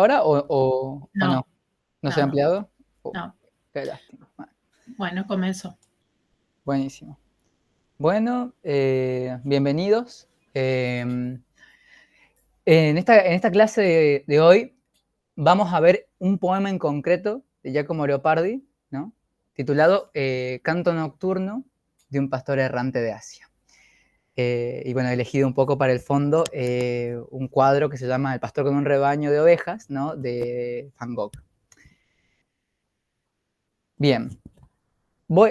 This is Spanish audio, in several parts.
ahora o no? No, ¿No se ha no, ampliado? no. Qué lástima. Bueno, comenzó. Buenísimo. Bueno, bienvenidos. En esta clase de hoy vamos a ver un poema en concreto de Giacomo Leopardi, ¿no? Titulado Canto Nocturno de un pastor errante de Asia. Y bueno, he elegido un poco para el fondo un cuadro que se llama El pastor con un rebaño de ovejas, ¿no? De Van Gogh. Bien.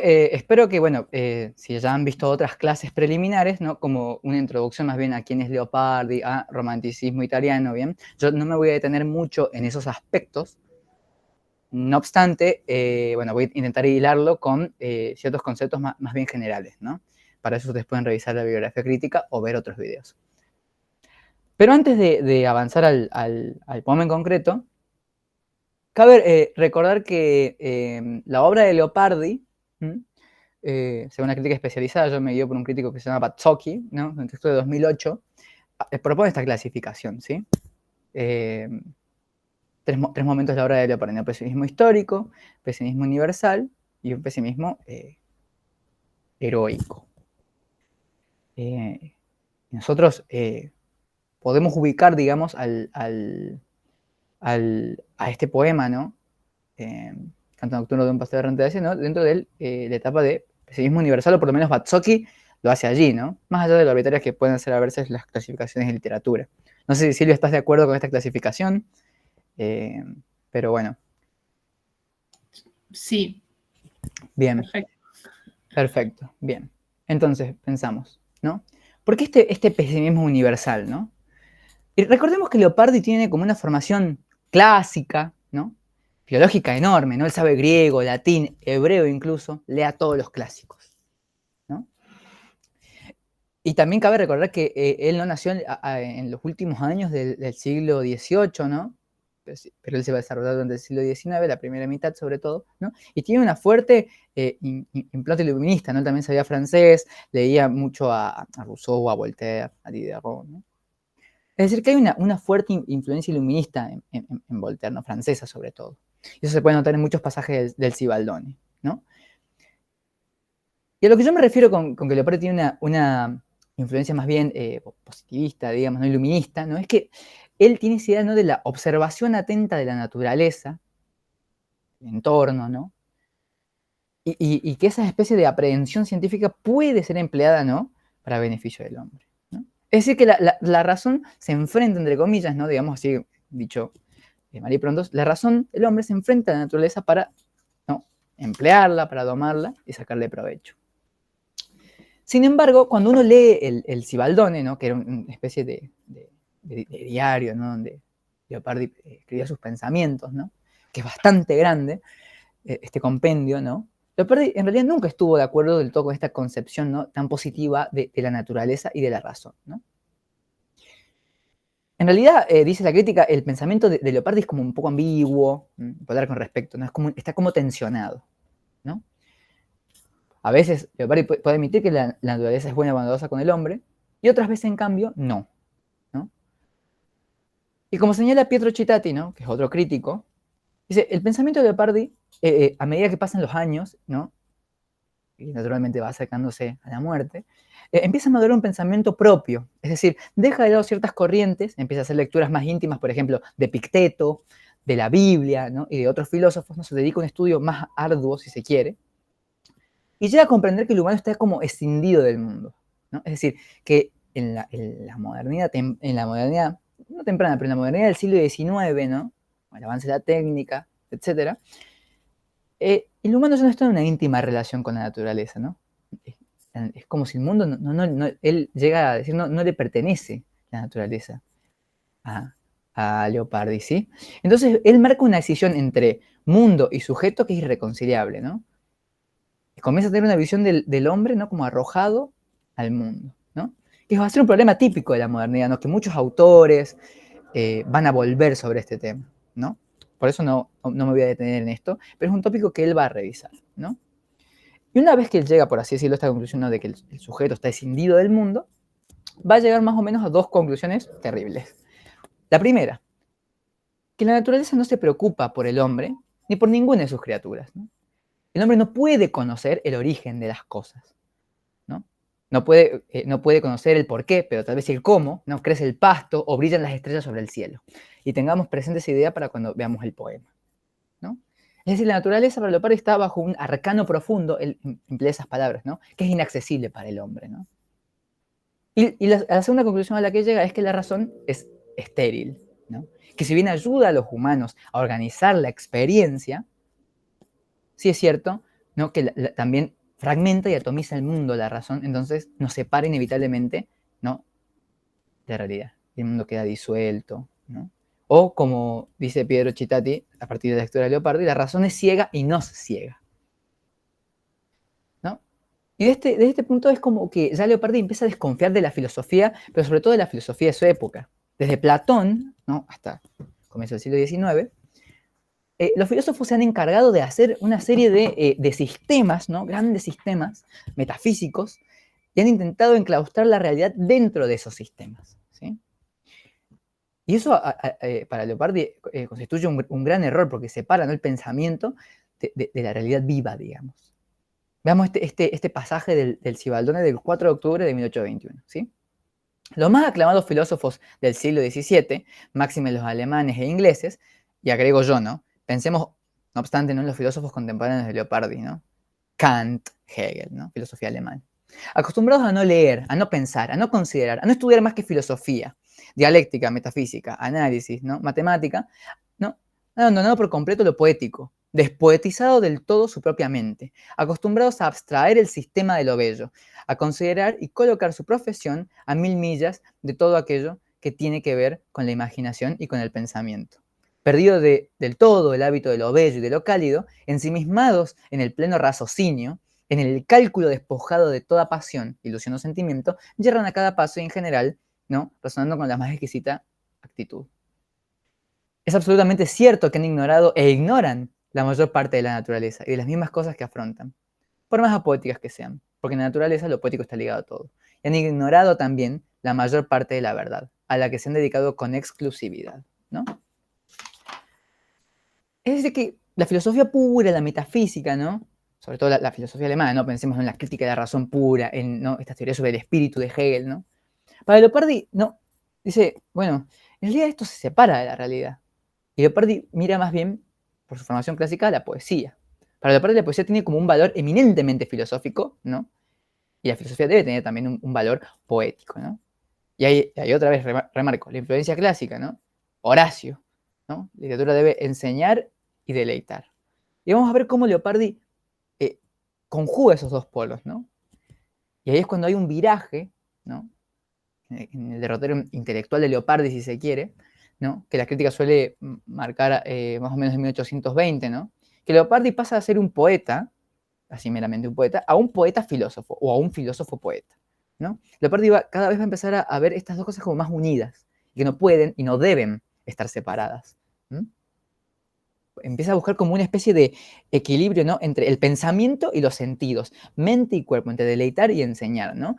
Espero que, bueno, si ya han visto otras clases preliminares, ¿no? Como una introducción más bien a quién es Leopardi, a romanticismo italiano, ¿bien? Yo no me voy a detener mucho en esos aspectos. No obstante, bueno, voy a intentar hilarlo con ciertos conceptos más bien generales, ¿no? Para eso ustedes pueden revisar la bibliografía crítica o ver otros videos. Pero antes de avanzar al poema en concreto, cabe recordar que la obra de Leopardi, según una crítica especializada, yo me guío por un crítico que se llama Bazzocchi, ¿no? Un texto de 2008, propone esta clasificación, ¿sí? Tres momentos de la obra de Leopardi, ¿no? Pesimismo histórico, pesimismo universal y un pesimismo heroico. Nosotros podemos ubicar, digamos, a este poema, ¿no? Canto Nocturno de un pastor errante de Asia, ¿no? Dentro de la etapa de pesimismo universal, o por lo menos Bazzocchi lo hace allí, ¿no? Más allá de lo arbitrarias que pueden ser a veces las clasificaciones de literatura. No sé si Silvia estás de acuerdo con esta clasificación, pero bueno. Sí. Bien. Perfecto, bien. Entonces, pensamos, ¿no? ¿Por qué este pesimismo universal, no? Y recordemos que Leopardi tiene como una formación clásica, ¿no? Filológica enorme, ¿no? Él sabe griego, latín, hebreo incluso, lea todos los clásicos, ¿no? Y también cabe recordar que él no nació en los últimos años del siglo XVIII, ¿no? Pero él se va a desarrollar durante el siglo XIX, la primera mitad sobre todo, ¿no? Y tiene una fuerte implante iluminista, ¿no? Él también sabía francés, leía mucho a Rousseau, a Voltaire, a Diderot, ¿no? Es decir, que hay una fuerte influencia iluminista en Voltaire, ¿no? Francesa sobre todo. Y eso se puede notar en muchos pasajes del Sibaldoni, ¿no? Y a lo que yo me refiero con que Leopardi tiene una influencia más bien positivista, digamos, no iluminista, ¿no? Es que él tiene esa idea, ¿no? De la observación atenta de la naturaleza, el entorno, ¿no? Y que esa especie de aprehensión científica puede ser empleada, ¿no? Para beneficio del hombre, ¿no? Es decir, que la razón se enfrenta, entre comillas, ¿no? Digamos así, dicho mal y pronto, la razón del hombre se enfrenta a la naturaleza para, ¿no? Emplearla, para domarla y sacarle provecho. Sin embargo, cuando uno lee el Sibaldone, ¿no? Que era una especie de diario, ¿no? Donde Leopardi escribía sus pensamientos, ¿no? Que es bastante grande, este compendio, ¿no? Leopardi en realidad nunca estuvo de acuerdo del todo con esta concepción, ¿no? Tan positiva de la naturaleza y de la razón, ¿no? En realidad, dice la crítica, el pensamiento de Leopardi es como un poco ambiguo, poder con respecto, ¿no? Está como tensionado, ¿no? A veces Leopardi puede admitir que la naturaleza es buena y bondadosa con el hombre, y otras veces, en cambio, no, ¿no? Y como señala Pietro Citati, ¿no? Que es otro crítico, dice, el pensamiento de Leopardi, a medida que pasan los años, ¿no? Y naturalmente va acercándose a la muerte, empieza a madurar un pensamiento propio, es decir, deja de lado ciertas corrientes, empieza a hacer lecturas más íntimas, por ejemplo, de Picteto, de la Biblia, ¿no? Y de otros filósofos, ¿no? Se dedica a un estudio más arduo, si se quiere, y llega a comprender que el humano está como escindido del mundo, ¿no? Es decir, que en la modernidad, no temprana, pero en la modernidad del siglo XIX, ¿no? Con el avance de la técnica, etc., el humano ya no está en una íntima relación con la naturaleza, ¿no? Es como si el mundo, él llega a decir, no le pertenece la naturaleza a Leopardi, ¿sí? Entonces, él marca una decisión entre mundo y sujeto que es irreconciliable, ¿no? Y comienza a tener una visión del hombre, ¿no? Como arrojado al mundo, ¿no? Que va a ser un problema típico de la modernidad, ¿no? Que muchos autores van a volver sobre este tema, ¿no? Por eso no me voy a detener en esto, pero es un tópico que él va a revisar, ¿no? Y una vez que él llega, por así decirlo, a esta conclusión, ¿no? De que el sujeto está escindido del mundo, va a llegar más o menos a dos conclusiones terribles. La primera, que la naturaleza no se preocupa por el hombre ni por ninguna de sus criaturas, ¿no? El hombre no puede conocer el origen de las cosas, ¿no? No puede conocer el por qué, pero tal vez el cómo, ¿no? Crece el pasto o brillan las estrellas sobre el cielo. Y tengamos presente esa idea para cuando veamos el poema, ¿no? Es decir, la naturaleza para Leopardi está bajo un arcano profundo, él emplea esas palabras, ¿no? Que es inaccesible para el hombre, ¿no? Y la segunda conclusión a la que llega es que la razón es estéril, ¿no? Que si bien ayuda a los humanos a organizar la experiencia, sí es cierto, ¿no? Que también fragmenta y atomiza el mundo la razón, entonces nos separa inevitablemente, ¿no? De la realidad. El mundo queda disuelto, ¿no? O como dice Piero Cittati, a partir de la lectura de Leopardi, la razón es ciega y nos ciega, ¿no? Y desde este punto es como que ya Leopardi empieza a desconfiar de la filosofía, pero sobre todo de la filosofía de su época. Desde Platón, ¿no? Hasta comienzo del siglo XIX, los filósofos se han encargado de hacer una serie de sistemas, ¿no? Grandes sistemas metafísicos, y han intentado enclaustrar la realidad dentro de esos sistemas, ¿sí? Y eso para Leopardi constituye un gran error, porque separa, ¿no? El pensamiento de la realidad viva, digamos. Veamos este pasaje del Cibaldone del 4 de octubre de 1821, ¿sí? Los más aclamados filósofos del siglo XVII, máxime los alemanes e ingleses, y agrego yo, ¿no? Pensemos, no obstante, ¿no? En los filósofos contemporáneos de Leopardi, ¿no? Kant, Hegel, ¿no? Filosofía alemana. Acostumbrados a no leer, a no pensar, a no considerar, a no estudiar más que filosofía, dialéctica, metafísica, análisis, ¿no? Matemática, ¿no? Han abandonado por completo lo poético, despoetizado del todo su propia mente, acostumbrados a abstraer el sistema de lo bello, a considerar y colocar su profesión a 1000 millas de todo aquello que tiene que ver con la imaginación y con el pensamiento. Perdido del todo el hábito de lo bello y de lo cálido, ensimismados en el pleno raciocinio, en el cálculo despojado de toda pasión, ilusión o sentimiento, yerran a cada paso y en general, ¿no? Razonando con la más exquisita actitud. Es absolutamente cierto que han ignorado e ignoran la mayor parte de la naturaleza y de las mismas cosas que afrontan, por más apoéticas que sean, porque en la naturaleza lo poético está ligado a todo. Y han ignorado también la mayor parte de la verdad, a la que se han dedicado con exclusividad, ¿no? Es decir, que la filosofía pura, la metafísica, ¿no? Sobre todo la filosofía alemana, ¿no? Pensemos en la crítica de la razón pura, en, ¿no? Estas teorías sobre el espíritu de Hegel, ¿no? Para Leopardi, no, dice, bueno, en realidad esto se separa de la realidad. Y Leopardi mira más bien, por su formación clásica, la poesía. Para Leopardi la poesía tiene como un valor eminentemente filosófico, ¿no? Y la filosofía debe tener también un valor poético, ¿no? Y ahí otra vez remarco, la influencia clásica, ¿no? Horacio, ¿no? La literatura debe enseñar y deleitar. Y vamos a ver cómo Leopardi conjuga esos dos polos, ¿no? Y ahí es cuando hay un viraje, ¿no? En el derrotero intelectual de Leopardi, si se quiere, ¿no? Que la crítica suele marcar más o menos en 1820, ¿no? Que Leopardi pasa a ser un poeta, así meramente un poeta, a un poeta filósofo o a un filósofo poeta, ¿no? Leopardi cada vez va a empezar a ver estas dos cosas como más unidas, y que no pueden y no deben estar separadas. Empieza a buscar como una especie de equilibrio, ¿no? Entre el pensamiento y los sentidos, mente y cuerpo, entre deleitar y enseñar, ¿no?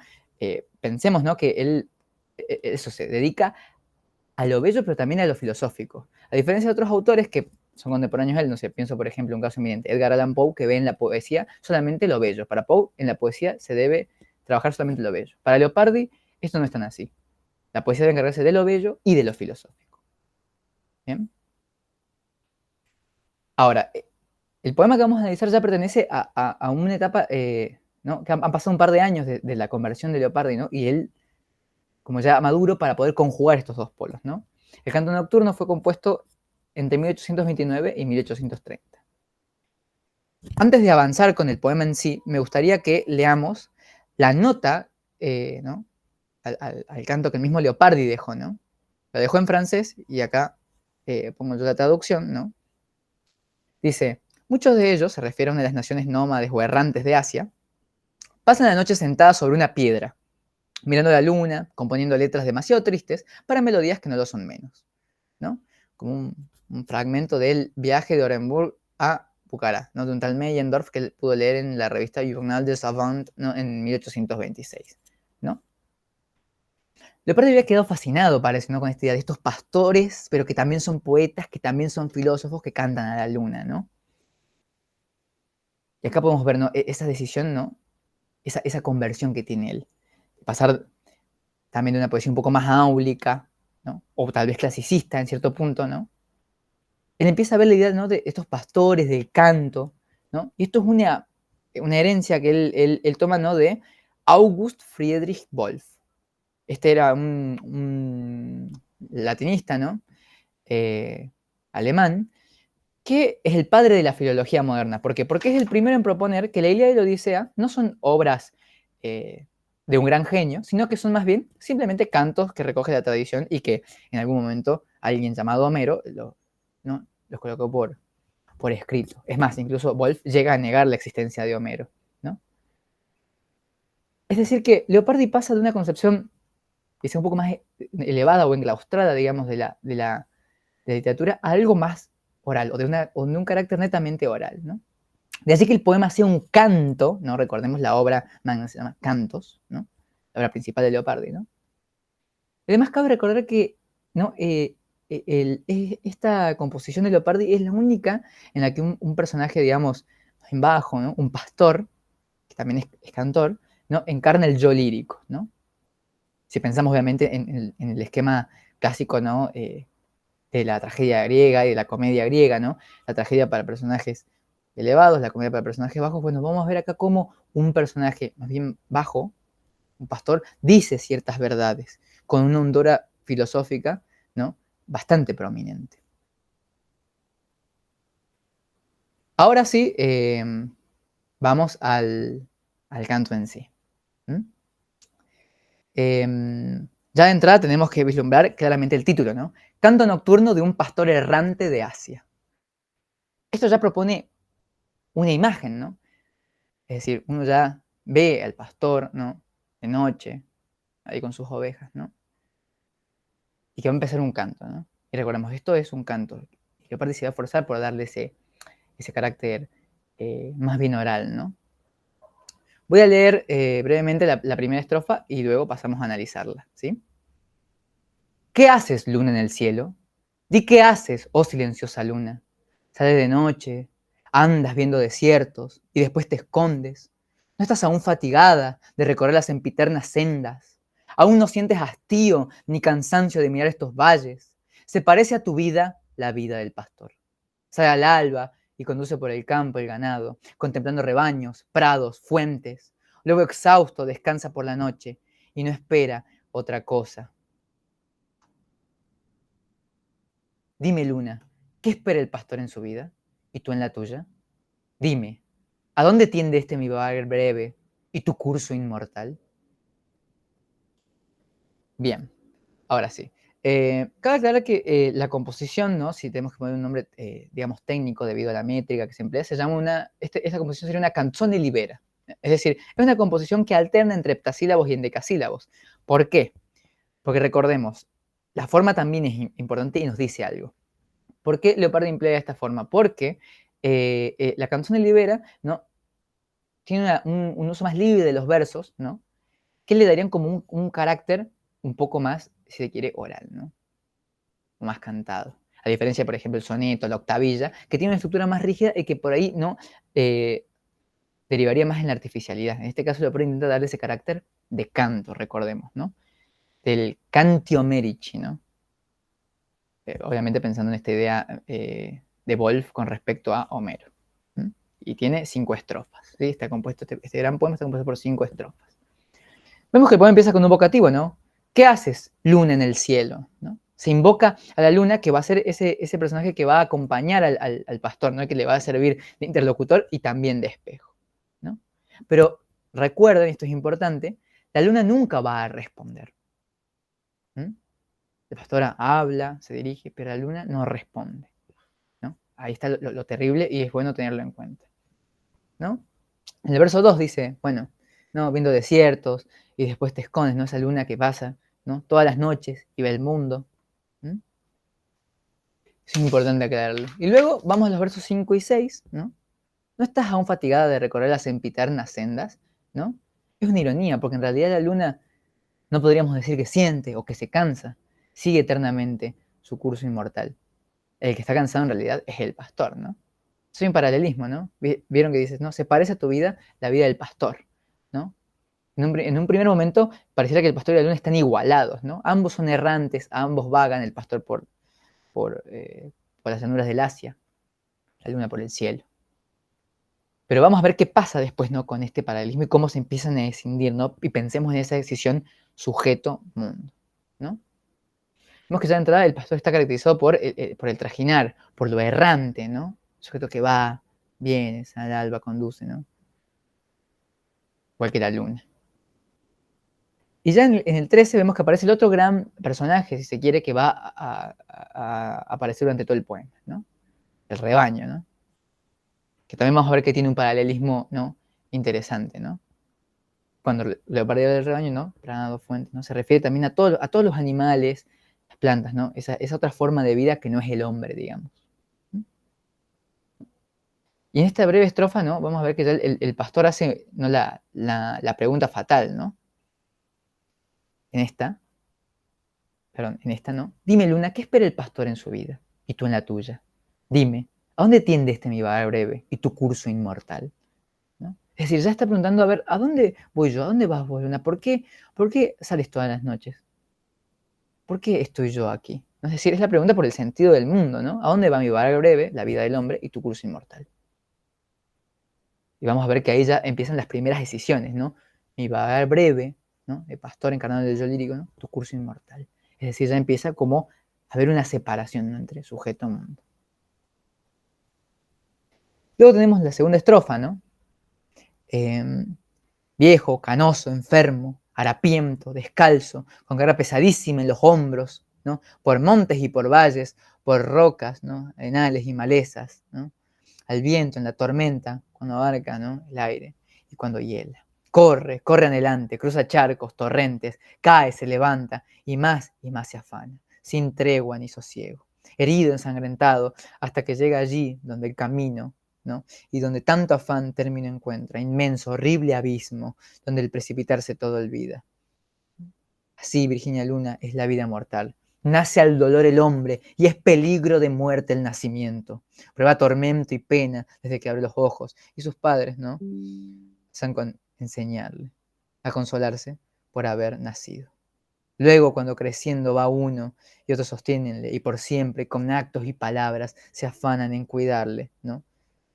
Pensemos, ¿no? Que él eso se dedica a lo bello, pero también a lo filosófico. A diferencia de otros autores que son contemporáneos a él, no sé, pienso por ejemplo en un caso eminente, Edgar Allan Poe, que ve en la poesía solamente lo bello. Para Poe, en la poesía se debe trabajar solamente lo bello. Para Leopardi, esto no es tan así. La poesía debe encargarse de lo bello y de lo filosófico. ¿Bien? Ahora, el poema que vamos a analizar ya pertenece a una etapa, ¿no? Que han pasado un par de años de la conversión de Leopardi, ¿no? Y él, como ya maduro, para poder conjugar estos dos polos, ¿no? El canto nocturno fue compuesto entre 1829 y 1830. Antes de avanzar con el poema en sí, me gustaría que leamos la nota, ¿no? al canto que el mismo Leopardi dejó, ¿no? Lo dejó en francés y acá pongo yo la traducción, ¿no? Dice, muchos de ellos, se refiere a una de las naciones nómades o errantes de Asia, pasan la noche sentadas sobre una piedra, mirando la luna, componiendo letras demasiado tristes para melodías que no lo son menos, ¿no? Como un fragmento del viaje de Orenburg a Bucará, ¿no? De un tal Meyendorf que él pudo leer en la revista Journal des Savants, ¿no? En 1826, ¿no? Leopardi había quedado fascinado, parece, ¿no? Con esta idea de estos pastores, pero que también son poetas, que también son filósofos, que cantan a la luna, ¿no? Y acá podemos ver, ¿no? Esa decisión, ¿no? Esa conversión que tiene él. Pasar también de una poesía un poco más áulica, ¿no? O tal vez clasicista en cierto punto, ¿no? Él empieza a ver la idea, ¿no? De estos pastores, del canto, ¿no? Y esto es una herencia que él toma, ¿no? De August Friedrich Wolf. Este era un latinista, ¿no? Alemán, que es el padre de la filología moderna. ¿Por qué? Porque es el primero en proponer que la Ilíada y la Odisea no son obras de un gran genio, sino que son más bien simplemente cantos que recoge la tradición y que en algún momento alguien llamado Homero ¿no? los colocó por escrito. Es más, incluso Wolf llega a negar la existencia de Homero, ¿no? Es decir, que Leopardi pasa de una concepción quizá un poco más elevada o enclaustrada, digamos, de la literatura a algo más oral, o de un carácter netamente oral, ¿no? De así que el poema sea un canto, ¿no? Recordemos la obra magna se llama Cantos, ¿no? La obra principal de Leopardi, ¿no? Además cabe recordar que, ¿no? Esta composición de Leopardi es la única en la que un personaje, digamos, en bajo, ¿no? Un pastor, que también es cantor, ¿no? Encarna el yo lírico, ¿no? Si pensamos obviamente en el esquema clásico, ¿no? De la tragedia griega y de la comedia griega, ¿no? La tragedia para personajes elevados, la comedia para personajes bajos. Bueno, vamos a ver acá cómo un personaje más bien bajo, un pastor, dice ciertas verdades con una hondura filosófica, ¿no? Bastante prominente. Ahora sí, vamos al canto en sí. Ya de entrada tenemos que vislumbrar claramente el título, ¿no? Canto nocturno de un pastor errante de Asia. Esto ya propone una imagen, ¿no? Es decir, uno ya ve al pastor, ¿no? De noche, ahí con sus ovejas, ¿no? Y que va a empezar un canto, ¿no? Y recordemos, esto es un canto. Y Leopardi se va a forzar por darle ese carácter más bien oral, ¿no? Voy a leer brevemente la primera estrofa y luego pasamos a analizarla, ¿sí? ¿Qué haces, luna en el cielo? Di qué haces, oh silenciosa luna. Sales de noche, andas viendo desiertos y después te escondes. ¿No estás aún fatigada de recorrer las sempiternas sendas? ¿Aún no sientes hastío ni cansancio de mirar estos valles? Se parece a tu vida la vida del pastor. Sale al alba y conduce por el campo el ganado, contemplando rebaños, prados, fuentes. Luego exhausto descansa por la noche y no espera otra cosa. Dime, luna, ¿qué espera el pastor en su vida? ¿Y tú en la tuya? Dime, ¿a dónde tiende este mi vagar breve y tu curso inmortal? Bien, ahora sí. Cabe aclarar que la composición, ¿no? Si tenemos que poner un nombre, digamos, técnico debido a la métrica que se emplea, se llama esta composición sería una canzone libera. Es decir, es una composición que alterna entre heptasílabos y endecasílabos. ¿Por qué? Porque recordemos, la forma también es importante y nos dice algo. ¿Por qué Leopardi emplea esta forma? Porque la canzone libera, ¿no? Tiene un uso más libre de los versos, ¿no? Que le darían como un carácter un poco más, si se quiere, oral, ¿no? O más cantado. A diferencia, por ejemplo, el soneto, la octavilla, que tiene una estructura más rígida y que por ahí no derivaría más en la artificialidad. En este caso, Leopardi intenta darle ese carácter de canto, recordemos, ¿no? Del cantio merici, ¿no? Obviamente pensando en esta idea de Wolf con respecto a Homero. ¿Mm? Y tiene 5 estrofas. ¿Sí? Está compuesto, este gran poema está compuesto por 5 estrofas. Vemos que el poema empieza con un vocativo, ¿no? ¿Qué haces, luna en el cielo? ¿No? Se invoca a la luna, que va a ser ese personaje que va a acompañar al pastor, ¿no? Que le va a servir de interlocutor y también de espejo, ¿no? Pero recuerden, esto es importante, la luna nunca va a responder. ¿Mm? La pastora habla, se dirige, pero la luna no responde, ¿no? Ahí está lo terrible y es bueno tenerlo en cuenta, ¿no? En el verso 2 dice, bueno, ¿no? Viendo desiertos y después te escondes, ¿no? Esa luna que pasa, ¿no? Todas las noches y ve el mundo. ¿Mm? Es importante aclararlo. Y luego vamos a los versos 5 y 6, ¿no? ¿No estás aún fatigada de recorrer las sempiternas sendas? ¿No? Es una ironía, porque en realidad la luna No podríamos decir que siente o que se cansa. Sigue eternamente su curso inmortal. El que está cansado en realidad es el pastor, ¿no? Soy un paralelismo, ¿no? Vieron que dices, ¿no? Se parece a tu vida la vida del pastor, ¿no? En un primer momento pareciera que el pastor y la luna están igualados, ¿no? Ambos son errantes, ambos vagan, el pastor por las llanuras del Asia, la luna por el cielo. Pero vamos a ver qué pasa después, ¿no? Con este paralelismo y cómo se empiezan a escindir, ¿no? Y pensemos en esa decisión sujeto-mundo, ¿no? Vemos que ya de entrada el pastor está caracterizado por el trajinar, por lo errante, ¿no? Sujeto que va, viene, al alba, conduce, ¿no? Igual que la luna. Y ya en el 13 vemos que aparece el otro gran personaje, si se quiere, que va a aparecer durante todo el poema, ¿no? El rebaño, ¿no? Que también vamos a ver que tiene un paralelismo, ¿no? Interesante, ¿no? Cuando Leopardi del rebaño, ¿no? Prado, fuente, ¿no? Se refiere también a todos los animales, las plantas, ¿no? Esa otra forma de vida que no es el hombre, digamos. Y en esta breve estrofa, ¿no? Vamos a ver que ya el pastor hace, ¿no? la pregunta fatal, ¿no? En esta, ¿no? Dime, Luna, ¿qué espera el pastor en su vida? Y tú en la tuya. Dime, ¿a dónde tiende este mi vagar breve y tu curso inmortal? ¿No? Es decir, ya está preguntando, a ver, ¿a dónde voy yo? ¿A dónde vas vos, Luna? ¿Por qué sales todas las noches? ¿Por qué estoy yo aquí? Es decir, es la pregunta por el sentido del mundo, ¿no? ¿A dónde va mi vagar breve, la vida del hombre, y tu curso inmortal? Y vamos a ver que ahí ya empiezan las primeras decisiones, ¿no? Mi vagar breve, ¿no? El pastor encarnado del yo lírico, ¿no? Tu curso inmortal. Es decir, ya empieza como a haber una separación, ¿no? Entre sujeto y mundo. Luego tenemos la segunda estrofa, ¿no? Viejo, canoso, enfermo, harapiento, descalzo, con carga pesadísima en los hombros, ¿no? Por montes y por valles, por rocas, ¿no? Arenales y malezas, ¿no? Al viento, en la tormenta, cuando abarca, ¿no? El aire y cuando hiela. Corre, corre adelante, cruza charcos, torrentes, cae, se levanta y más se afana, sin tregua ni sosiego, herido, ensangrentado, hasta que llega allí donde el camino, ¿no? Y donde tanto afán término encuentra, inmenso, horrible abismo, donde el precipitarse todo olvida. Así, Virginia Luna, es la vida mortal. Nace al dolor el hombre y es peligro de muerte el nacimiento. Prueba tormento y pena desde que abre los ojos. Y sus padres, ¿no? Saben con enseñarle a consolarse por haber nacido. Luego, cuando creciendo va uno y otros sostiénenle, y por siempre, con actos y palabras, se afanan en cuidarle, ¿no?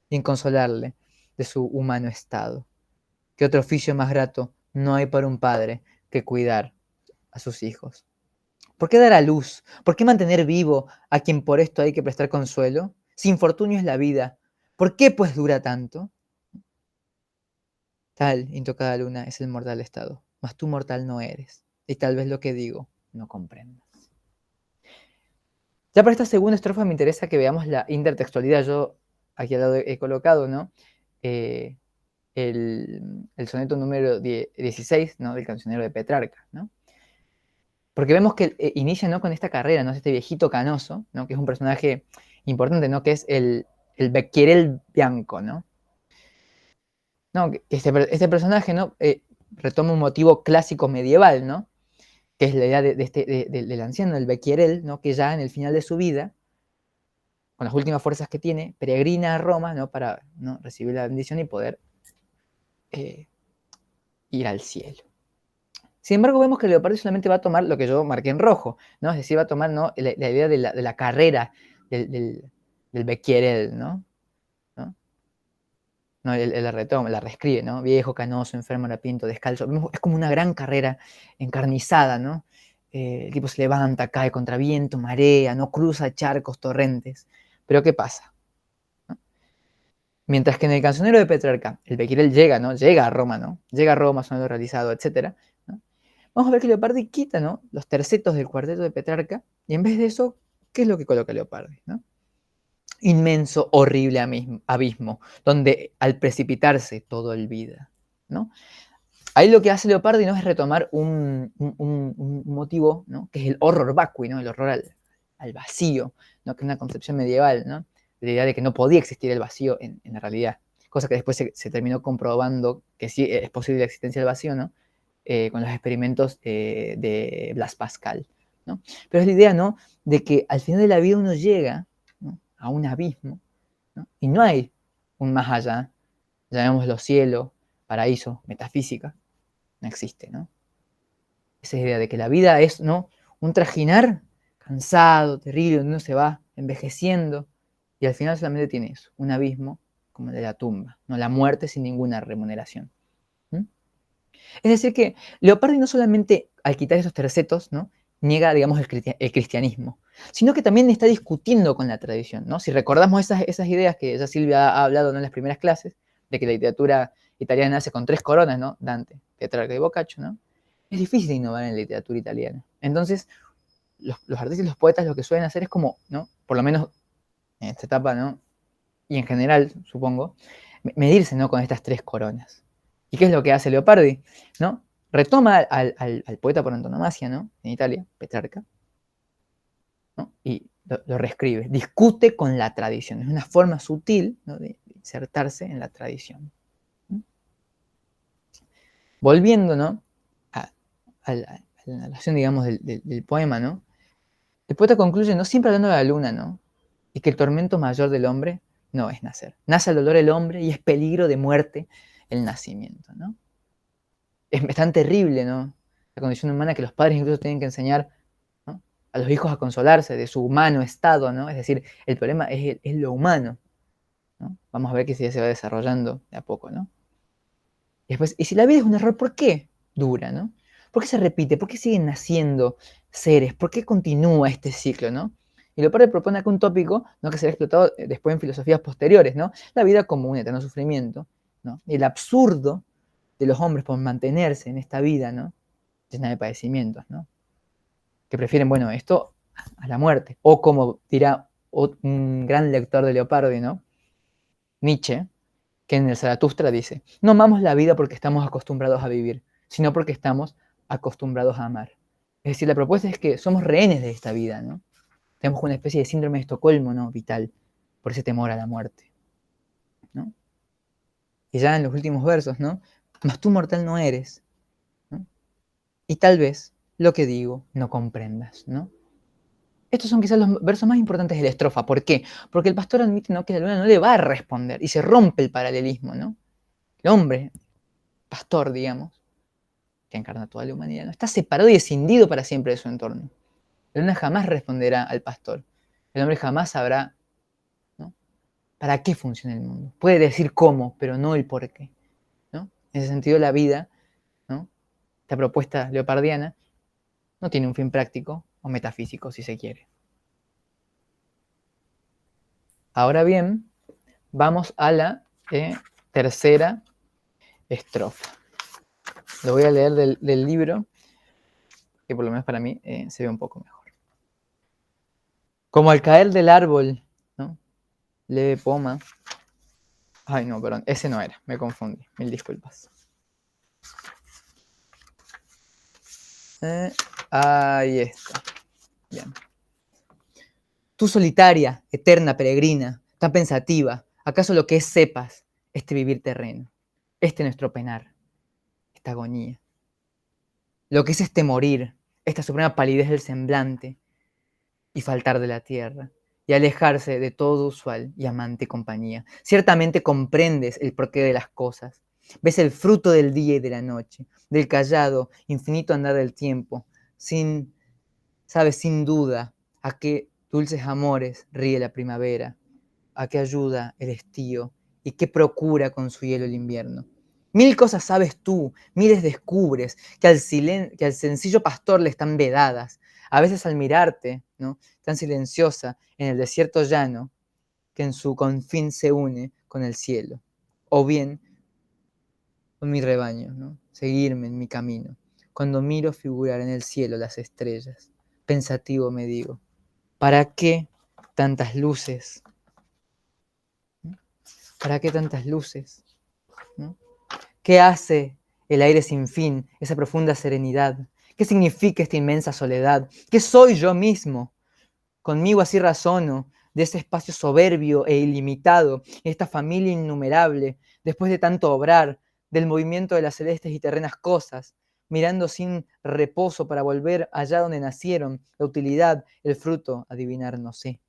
Y en consolarle de su humano estado. ¿Qué otro oficio más grato no hay para un padre que cuidar a sus hijos? ¿Por qué dar a luz? ¿Por qué mantener vivo a quien por esto hay que prestar consuelo? Si infortunio es la vida, ¿por qué pues dura tanto? Tal, intocada luna, es el mortal estado, mas tú mortal no eres, y tal vez lo que digo no comprendas. Ya para esta segunda estrofa me interesa que veamos la intertextualidad. Yo aquí al lado he colocado, ¿no? El soneto número 16, ¿no? Del cancionero de Petrarca, ¿no? Porque vemos que inicia, ¿no? Con esta carrera, ¿no? Este viejito canoso, ¿no? Que es un personaje importante, ¿no? Que es el Becquerel Bianco, ¿no? No, que este personaje, ¿no? Retoma un motivo clásico medieval, ¿no? Que es la idea del anciano, el Becquerel, ¿no? Que ya en el final de su vida, con las últimas fuerzas que tiene, peregrina a Roma, ¿no? Para, ¿no? Recibir la bendición y poder ir al cielo. Sin embargo, vemos que Leopardi solamente va a tomar lo que yo marqué en rojo, ¿no? Es decir, va a tomar, ¿no? la idea de la carrera del Becquerel, ¿no? ¿No? Él la retoma, la reescribe, ¿no? Viejo, canoso, enfermo, harapiento, descalzo. Es como una gran carrera encarnizada, ¿no? El tipo se levanta, cae contra viento, marea, no cruza charcos, torrentes. Pero ¿qué pasa? ¿No? Mientras que en el cancionero de Petrarca, el Becquerel llega, ¿no? Llega a Roma, ¿no? Llega a Roma, sonado realizado, etc. ¿No? Vamos a ver que Leopardi quita, ¿no? Los tercetos del cuarteto de Petrarca y en vez de eso, ¿qué es lo que coloca Leopardi? ¿No? Inmenso, horrible abismo, donde al precipitarse todo olvida, ¿no? Ahí lo que hace Leopardi, ¿no? Es retomar un motivo, ¿no? Que es el horror vacui, ¿no? El horror al vacío, ¿no? Que es una concepción medieval, ¿no? La idea de que no podía existir el vacío en la realidad, cosa que después se terminó comprobando que sí es posible la existencia del vacío, ¿no? con los experimentos de Blaise Pascal, ¿no? Pero es la idea, ¿no?, de que al final de la vida uno llega, ¿no?, a un abismo, ¿no?, y no hay un más allá, llamémoslo cielo, paraíso, metafísica, no existe, ¿no? Esa idea de que la vida es, ¿no?, un trajinar cansado, terrible, donde uno se va envejeciendo y al final solamente tiene eso, un abismo como el de la tumba, ¿no?, la muerte sin ninguna remuneración. Es decir que Leopardi no solamente al quitar esos tercetos, ¿no?, niega, digamos, el cristianismo, sino que también está discutiendo con la tradición, ¿no? Si recordamos esas ideas que ya Silvia ha hablado, ¿no?, en las primeras clases, de que la literatura italiana nace con 3 coronas, ¿no?, Dante, Petrarca y Boccaccio, ¿no?, es difícil innovar en la literatura italiana. Entonces, los artistas y los poetas lo que suelen hacer es como, ¿no?, por lo menos en esta etapa, ¿no?, y en general, supongo, medirse, ¿no?, con estas 3 coronas. ¿Y qué es lo que hace Leopardi? ¿No? Retoma al poeta por antonomasia, ¿no?, en Italia, Petrarca, ¿no?, y lo reescribe. Discute con la tradición. Es una forma sutil, ¿no?, de insertarse en la tradición. Volviendo, ¿no?, a la narración, digamos, del poema, ¿no?, el poeta concluye, ¿no?, siempre hablando de la luna, ¿no?, y que el tormento mayor del hombre no es nacer. Nace al dolor el hombre y es peligro de muerte el nacimiento, ¿no? Es tan terrible, ¿no?, la condición humana, que los padres incluso tienen que enseñar, ¿no?, a los hijos a consolarse de su humano estado, ¿no? Es decir, el problema es lo humano, ¿no? Vamos a ver que se va desarrollando de a poco, ¿no? Y después, y si la vida es un error, ¿por qué dura, no? ¿Por qué se repite? ¿Por qué siguen naciendo seres? ¿Por qué continúa este ciclo, no? Y Leopardi propone acá un tópico, ¿no?, que será explotado después en filosofías posteriores, ¿no? La vida como un eterno sufrimiento, ¿no? Y el absurdo de los hombres por mantenerse en esta vida, ¿no?, llena de padecimientos, ¿no?, que prefieren, bueno, esto a la muerte. O como dirá un gran lector de Leopardi, ¿no?, Nietzsche, que en el Zaratustra dice: no amamos la vida porque estamos acostumbrados a vivir, sino porque estamos acostumbrados a amar. Es decir, la propuesta es que somos rehenes de esta vida, ¿no? Tenemos una especie de síndrome de Estocolmo, ¿no?, vital, por ese temor a la muerte, ¿no? Y ya en los últimos versos, ¿no?, mas tú mortal no eres, ¿no?, y tal vez lo que digo no comprendas, ¿no? Estos son quizás los versos más importantes de la estrofa. ¿Por qué? Porque el pastor admite, ¿no?, que la luna no le va a responder y se rompe el paralelismo, ¿no? El hombre, pastor, digamos, que encarna toda la humanidad, ¿no?, está separado y escindido para siempre de su entorno. La luna jamás responderá al pastor. El hombre jamás sabrá, ¿no?, para qué funciona el mundo. Puede decir cómo, pero no el por qué, ¿no? En ese sentido, la vida, ¿no?, esta propuesta leopardiana, no tiene un fin práctico o metafísico, si se quiere. Ahora bien, vamos a la tercera estrofa. Lo voy a leer del libro, que por lo menos para mí se ve un poco mejor. Como al caer del árbol, ¿no?, leve poma. Ay, no, perdón, ese no era, me confundí, mil disculpas. Ahí está. Bien. Tú solitaria, eterna peregrina, tan pensativa, ¿acaso lo que es sepas este vivir terreno, este nuestro penar, esta agonía? Lo que es este morir, esta suprema palidez del semblante y faltar de la tierra, y alejarse de todo usual y amante compañía. Ciertamente comprendes el porqué de las cosas, ves el fruto del día y de la noche, del callado, infinito andar del tiempo, sabes sin duda a qué dulces amores ríe la primavera, a qué ayuda el estío y qué procura con su hielo el invierno. Mil cosas sabes tú, miles descubres que al sencillo pastor le están vedadas, a veces al mirarte, ¿no?, tan silenciosa en el desierto llano, que en su confín se une con el cielo, o bien con mi rebaño, ¿no?, seguirme en mi camino. Cuando miro figurar en el cielo las estrellas, pensativo me digo, ¿para qué tantas luces? ¿Para qué tantas luces? ¿No? ¿Qué hace el aire sin fin, esa profunda serenidad? ¿Qué significa esta inmensa soledad? ¿Qué soy yo mismo? Conmigo así razono de ese espacio soberbio e ilimitado, esta familia innumerable, después de tanto obrar, del movimiento de las celestes y terrenas cosas, mirando sin reposo para volver allá donde nacieron, la utilidad, el fruto, adivinar no sé.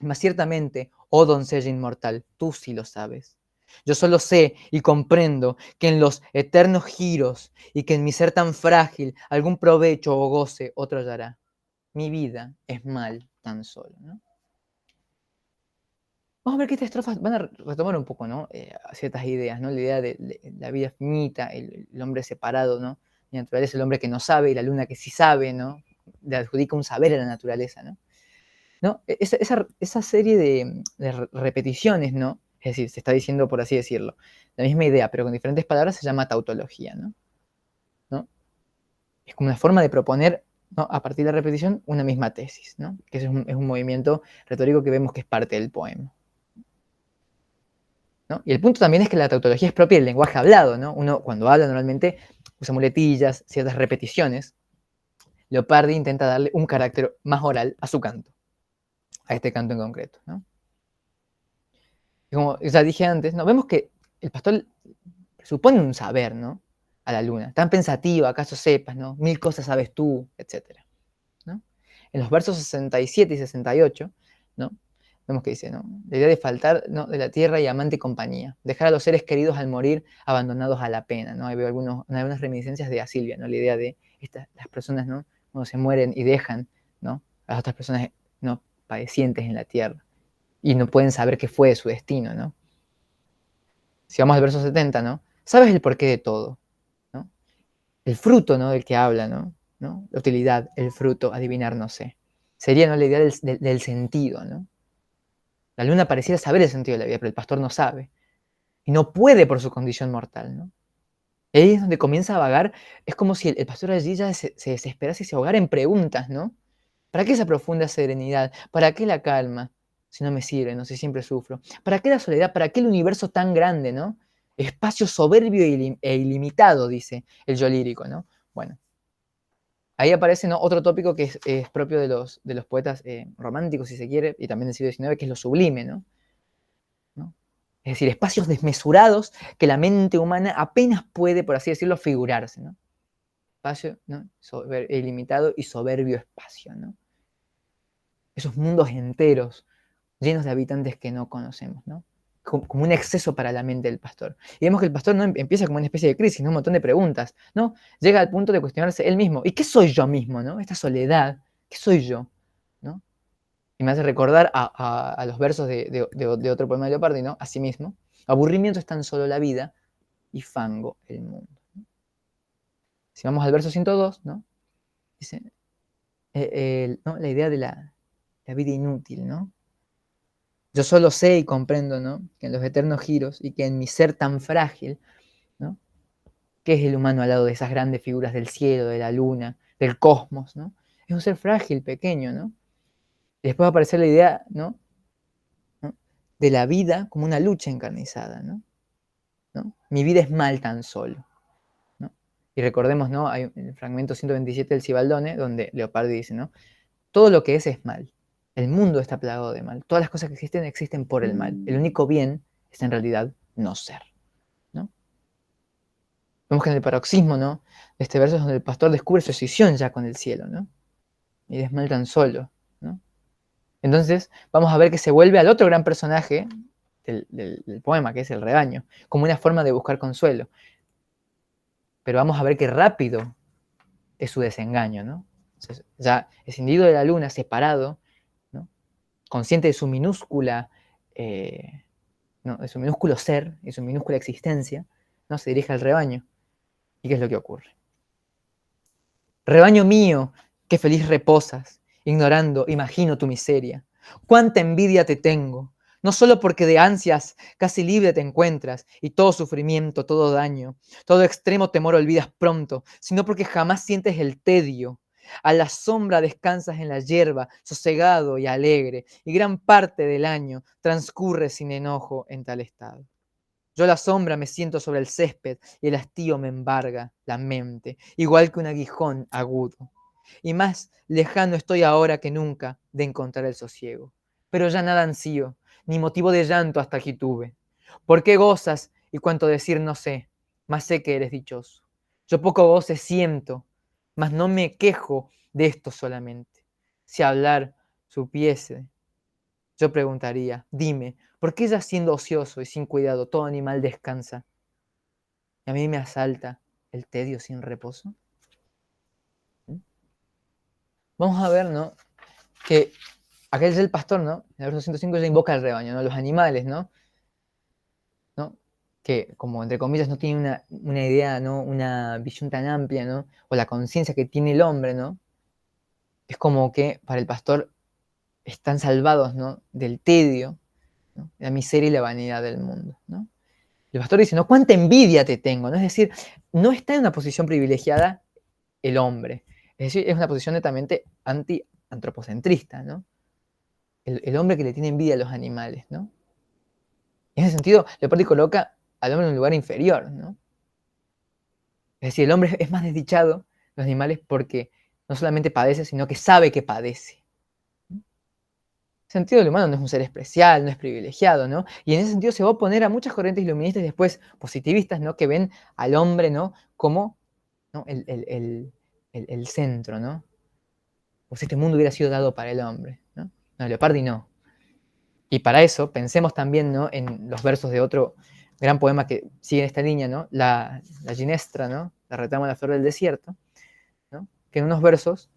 Mas ciertamente, oh doncella inmortal, tú sí lo sabes. Yo solo sé y comprendo que en los eternos giros y que en mi ser tan frágil algún provecho o goce otro hallará. Mi vida es mal tan solo, ¿no? Vamos a ver que estas estrofas van a retomar un poco, ¿no? Ciertas ideas, ¿no? La idea de la vida finita, el hombre separado, ¿no? La naturaleza, el hombre que no sabe y la luna que sí sabe, ¿no? Le adjudica un saber a la naturaleza, ¿no? ¿No? Esa serie de repeticiones, ¿no? Es decir, se está diciendo, por así decirlo, la misma idea, pero con diferentes palabras, se llama tautología, ¿no? ¿No? Es como una forma de proponer, ¿no? A partir de la repetición, una misma tesis, ¿no? Que es un movimiento retórico que vemos que es parte del poema, ¿no? Y el punto también es que la tautología es propia del lenguaje hablado, ¿no? Uno cuando habla normalmente usa muletillas, ciertas repeticiones. Leopardi intenta darle un carácter más oral a su canto, a este canto en concreto, ¿no? Como ya dije antes, ¿no? Vemos que el pastor supone un saber, ¿no? A la luna. Tan pensativa, acaso sepas, ¿no? Mil cosas sabes tú, etc. ¿No? En los versos 67 y 68, ¿no? Vemos que dice, ¿no? La idea de faltar, ¿no? De la tierra y amante y compañía. Dejar a los seres queridos al morir abandonados a la pena, ¿no? Ahí veo algunas reminiscencias de Silvia, ¿no? La idea de las personas, ¿no? Cuando se mueren y dejan, ¿no? A las otras personas, ¿no? Padecientes en la tierra. Y no pueden saber qué fue de su destino, ¿no? Si vamos al verso 70, ¿no? Sabes el porqué de todo, ¿no? El fruto, ¿no? Del que habla, ¿no? ¿No? La utilidad, el fruto, adivinar, no sé. Sería, ¿no? La idea del sentido, ¿no? La luna pareciera saber el sentido de la vida, pero el pastor no sabe. Y no puede por su condición mortal, ¿no? Ahí es donde comienza a vagar. Es como si el pastor allí ya se desesperase y se ahogara en preguntas, ¿no? ¿Para qué esa profunda serenidad? ¿Para qué la calma? Si no me sirve, no si siempre sufro. ¿Para qué la soledad? ¿Para qué el universo tan grande, no? Espacio soberbio e ilimitado, dice el yo lírico, ¿no? Bueno, ahí aparece, ¿no? Otro tópico que es propio de los poetas románticos, si se quiere, y también del siglo XIX, que es lo sublime, ¿no? ¿No? Es decir, espacios desmesurados que la mente humana apenas puede, por así decirlo, figurarse, ¿no? Espacio, ¿no? Ilimitado y soberbio espacio, ¿no? Esos mundos enteros llenos de habitantes que no conocemos, ¿no? Como un exceso para la mente del pastor. Y vemos que el pastor, ¿no? Empieza como una especie de crisis, ¿no? Un montón de preguntas, ¿no? Llega al punto de cuestionarse él mismo. ¿Y qué soy yo mismo, no? Esta soledad, ¿qué soy yo? ¿No? Y me hace recordar a los versos de otro poema de Leopardi, ¿no? Así mismo. Aburrimiento es tan solo la vida y fango el mundo. Si vamos al verso 102, ¿no? Dice, ¿no? La idea de la vida inútil, ¿no? Yo solo sé y comprendo, ¿no? Que en los eternos giros y que en mi ser tan frágil, ¿no? ¿Qué es el humano al lado de esas grandes figuras del cielo, de la luna, del cosmos, ¿no? Es un ser frágil, pequeño, ¿no? Y después va a aparecer la idea, ¿no? ¿No? De la vida como una lucha encarnizada, ¿no? ¿No? Mi vida es mal tan solo, ¿no? Y recordemos, ¿no? Hay el fragmento 127 del Cibaldone, donde Leopardi dice, ¿no? Todo lo que es mal. El mundo está plagado de mal. Todas las cosas que existen por el mal. El único bien es en realidad no ser, ¿no? Vemos que en el paroxismo, ¿no? De este verso es donde el pastor descubre su escisión ya con el cielo, ¿no? Y es mal tan solo, ¿no? Entonces vamos a ver que se vuelve al otro gran personaje del poema, que es el rebaño, como una forma de buscar consuelo. Pero vamos a ver que rápido es su desengaño, ¿no? Entonces, ya escindido de la luna, separado, ¿no? Consciente de su minúscula, ¿no? De su minúsculo ser y su minúscula existencia, ¿no? Se dirige al rebaño. ¿Y qué es lo que ocurre? Rebaño mío, que feliz reposas, ignorando, imagino tu miseria. Cuánta envidia te tengo, no solo porque de ansias casi libre te encuentras, y todo sufrimiento, todo daño, todo extremo temor olvidas pronto, sino porque jamás sientes el tedio. A la sombra descansas en la hierba, sosegado y alegre, y gran parte del año transcurre sin enojo en tal estado. Yo a la sombra me siento sobre el césped y el hastío me embarga la mente, igual que un aguijón agudo. Y más lejano estoy ahora que nunca de encontrar el sosiego. Pero ya nada ansío, ni motivo de llanto hasta aquí tuve. ¿Por qué gozas y cuánto decir no sé? Mas sé que eres dichoso. Yo poco goce siento, mas no me quejo de esto solamente. Si hablar supiese, yo preguntaría, dime, ¿por qué ya siendo ocioso y sin cuidado todo animal descansa? Y a mí me asalta el tedio sin reposo. ¿Mm? Vamos a ver, ¿no? Que aquel es el pastor, ¿no? En el verso 105 ya invoca al rebaño, ¿no? Los animales, ¿no? Que, como entre comillas, no tienen una idea, ¿no? Una visión tan amplia, ¿no? O la conciencia que tiene el hombre, ¿no? Es como que para el pastor están salvados, ¿no? Del tedio, ¿no? La miseria y la vanidad del mundo, ¿no? El pastor dice, no, cuánta envidia te tengo, ¿no? Es decir, no está en una posición privilegiada el hombre. Es decir, es una posición netamente anti-antropocentrista, ¿no? El hombre que le tiene envidia a los animales, ¿no? En ese sentido, Leopardi coloca al hombre en un lugar inferior, ¿no? Es decir, el hombre es más desdichado que los animales porque no solamente padece, sino que sabe que padece. En ese sentido, el humano no es un ser especial, no es privilegiado, ¿no? Y en ese sentido se va a oponer a muchas corrientes iluministas y después positivistas, ¿no? Que ven al hombre, ¿no? Como, ¿no? El centro, ¿no? Pues este mundo hubiera sido dado para el hombre, ¿no? No, Leopardi no. Y para eso, pensemos también, ¿no? En los versos de otro gran poema que sigue en esta línea, ¿no? La Ginestra, ¿no? La retama de la flor del desierto, ¿no? Que en unos versos,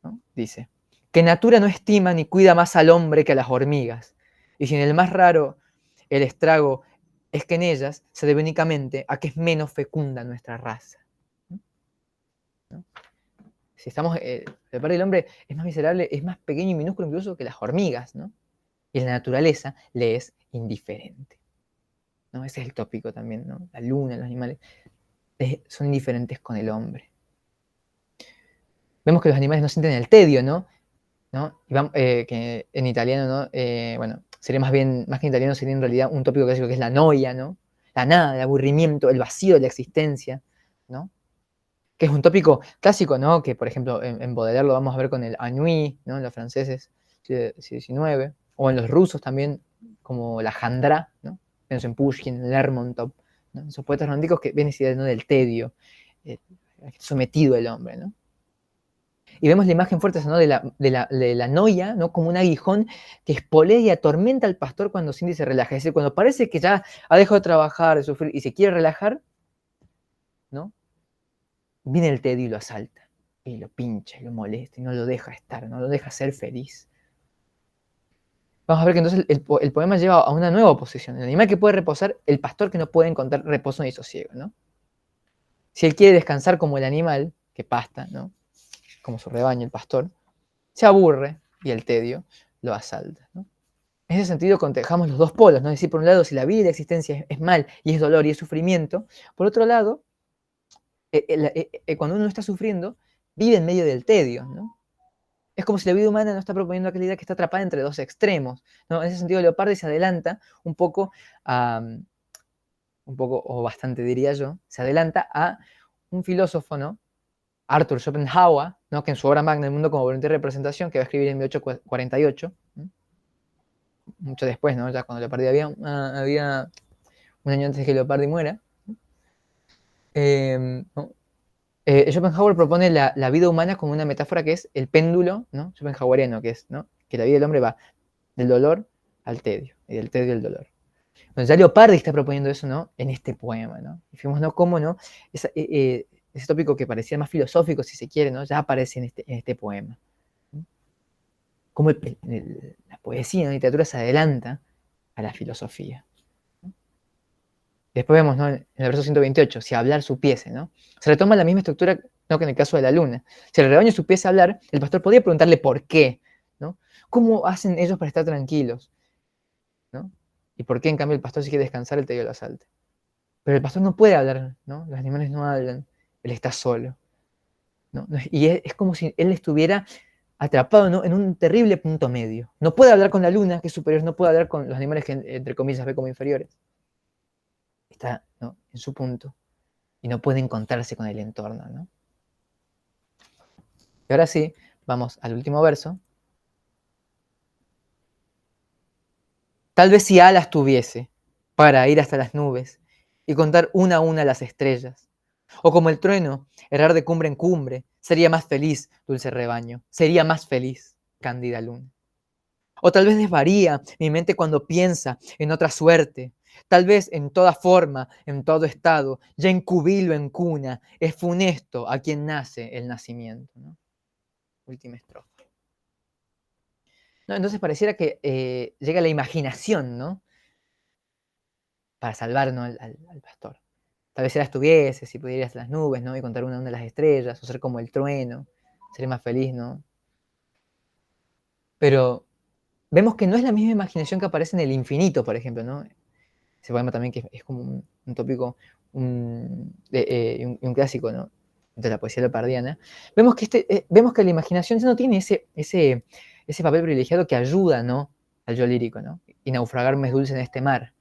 ¿no? Dice, que natura no estima ni cuida más al hombre que a las hormigas, y si en el más raro el estrago es que en ellas se debe únicamente a que es menos fecunda nuestra raza. ¿No? Si estamos, de parte del hombre es más miserable, es más pequeño y minúsculo incluso que las hormigas, ¿no? Y la naturaleza le es indiferente, ¿no? Ese es el tópico también, ¿no? La luna, los animales, son indiferentes con el hombre. Vemos que los animales no sienten el tedio, ¿no? ¿No? Y que en italiano, ¿no? Bueno, sería más bien, más que en italiano, sería en realidad un tópico clásico que es la noia, ¿no? La nada, el aburrimiento, el vacío de la existencia, ¿no? Que es un tópico clásico, ¿no? Que, por ejemplo, en Baudelaire lo vamos a ver con el ennui, ¿no? En los franceses, siglo XIX, o en los rusos también, como la Jandra, ¿no? Pienso en Pushkin, en Lermontov, ¿no? Esos poetas románticos que ven esa idea, ¿no? Del tedio, sometido el hombre, ¿no? Y vemos la imagen fuerte, ¿no? de la noia, ¿no? Como un aguijón que espolea y atormenta al pastor cuando Cindy se relaja. Es decir, cuando parece que ya ha dejado de trabajar, de sufrir y se quiere relajar, ¿no? Viene el tedio y lo asalta, y lo pincha, y lo molesta, y no lo deja estar, no lo deja ser feliz. Vamos a ver que entonces el poema lleva a una nueva oposición. El animal que puede reposar, el pastor que no puede encontrar reposo ni sosiego, ¿no? Si él quiere descansar como el animal, que pasta, ¿no? Como su rebaño, el pastor, se aburre y el tedio lo asalta, ¿no? En ese sentido, contejamos los dos polos, ¿no? Es decir, por un lado, si la vida y la existencia es mal y es dolor y es sufrimiento, por otro lado, cuando uno está sufriendo, vive en medio del tedio, ¿no? Es como si la vida humana no está proponiendo aquella idea que está atrapada entre dos extremos, ¿no? En ese sentido, Leopardi se adelanta un poco, o bastante diría yo, se adelanta a un filósofo, ¿no? Arthur Schopenhauer, ¿no? Que en su obra magna, El mundo como voluntad y representación, que va a escribir en 1848, ¿no? Mucho después, ¿no? Ya cuando Leopardi había un año antes de que Leopardi muera, ¿no? Schopenhauer propone la vida humana como una metáfora que es el péndulo, ¿no? Schopenhaueriano, que es, ¿no? Que la vida del hombre va del dolor al tedio, y del tedio al dolor. Bueno, ya Leopardi está proponiendo eso, ¿no? En este poema, ¿no? Y fíjamos, ¿no? Cómo, ¿no? Ese tópico que parecía más filosófico, si se quiere, ¿no? Ya aparece en este poema. ¿No? Cómo la poesía, la literatura se adelanta a la filosofía. Después vemos, ¿no? En el verso 128, si hablar supiese, ¿no? Se retoma la misma estructura, ¿no? Que en el caso de la luna. Si el rebaño supiese hablar, el pastor podría preguntarle por qué, ¿no? ¿Cómo hacen ellos para estar tranquilos? ¿No? ¿Y por qué, en cambio, el pastor si quiere descansar, el tedio lo asalta? Pero el pastor no puede hablar, ¿no? Los animales no hablan, él está solo, ¿no? Y es como si él estuviera atrapado, ¿no? En un terrible punto medio. No puede hablar con la luna, que es superior, no puede hablar con los animales que, entre comillas, ve como inferiores. Está, ¿no? En su punto y no puede encontrarse con el entorno, ¿no? Y ahora sí, vamos al último verso. Tal vez si alas tuviese para ir hasta las nubes y contar una a una las estrellas, O como el trueno, errar de cumbre en cumbre, sería más feliz, dulce rebaño, sería más feliz, cándida luna. O tal vez desvaría mi mente cuando piensa en otra suerte, tal vez en toda forma, en todo estado, ya en cubilo, en cuna, es funesto a quien nace el nacimiento, ¿no? Última estrofa. ¿No? Entonces pareciera que llega la imaginación, ¿no? Para salvar, ¿no? al pastor. Tal vez si la estuviese, si pudieras las nubes, ¿no? Y contar una de las estrellas, o ser como el trueno, sería más feliz, ¿no? Pero vemos que no es la misma imaginación que aparece en el infinito, por ejemplo, ¿no? Ese poema también que es como un tópico, un clásico, ¿no? De la poesía leopardiana. Vemos que, vemos que la imaginación ya no tiene ese papel privilegiado que ayuda, ¿no? Al yo lírico, ¿no? Y naufragarme es dulce en este mar,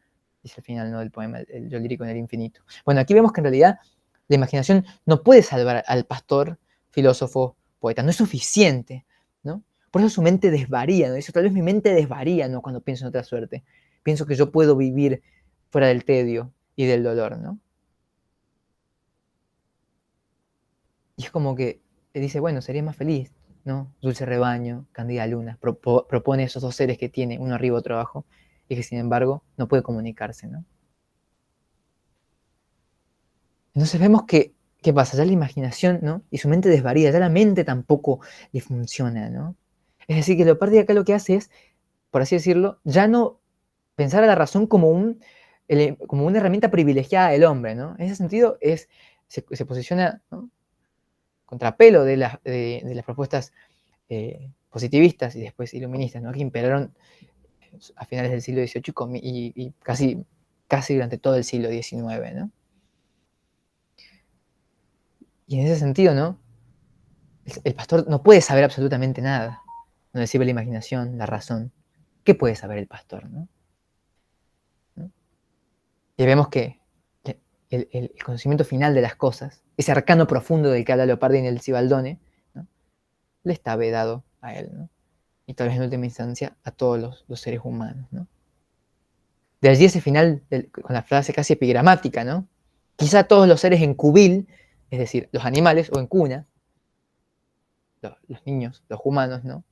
dice al final, ¿no? Del poema, el yo lírico en el infinito. Bueno, aquí vemos que en realidad la imaginación no puede salvar al pastor, filósofo, poeta, no es suficiente, ¿no? Por eso su mente desvaría, ¿no? Dice, tal vez mi mente desvaría, ¿no? Cuando pienso en otra suerte. Pienso que yo puedo vivir fuera del tedio y del dolor, ¿no? Y es como que dice, bueno, sería más feliz, ¿no? Dulce rebaño, Candida Luna, propone esos dos seres que tiene, uno arriba, otro abajo, y que sin embargo no puede comunicarse, ¿no? Entonces vemos que, ¿qué pasa? Ya la imaginación, ¿no? Y su mente desvaría, ya la mente tampoco le funciona, ¿no? Es decir, que Leopardi acá lo que hace es, por así decirlo, ya no pensar a la razón como como una herramienta privilegiada del hombre, ¿no? En ese sentido se posiciona, ¿no? Contrapelo de las propuestas positivistas y después iluministas, ¿no? Que imperaron a finales del siglo XVIII y casi durante todo el siglo XIX, ¿no? Y en ese sentido, ¿no? El pastor no puede saber absolutamente nada, no le sirve la imaginación, la razón. ¿Qué puede saber el pastor, no? ¿No? Y vemos que el conocimiento final de las cosas, ese arcano profundo del que habla Leopardi en el Cibaldone, ¿no? Le está vedado a él, ¿no? Y tal vez en última instancia a todos los seres humanos, ¿no? De allí ese final con la frase casi epigramática, ¿no? Quizá todos los seres en cubil, es decir, los animales o en cuna, los niños, los humanos, ¿no?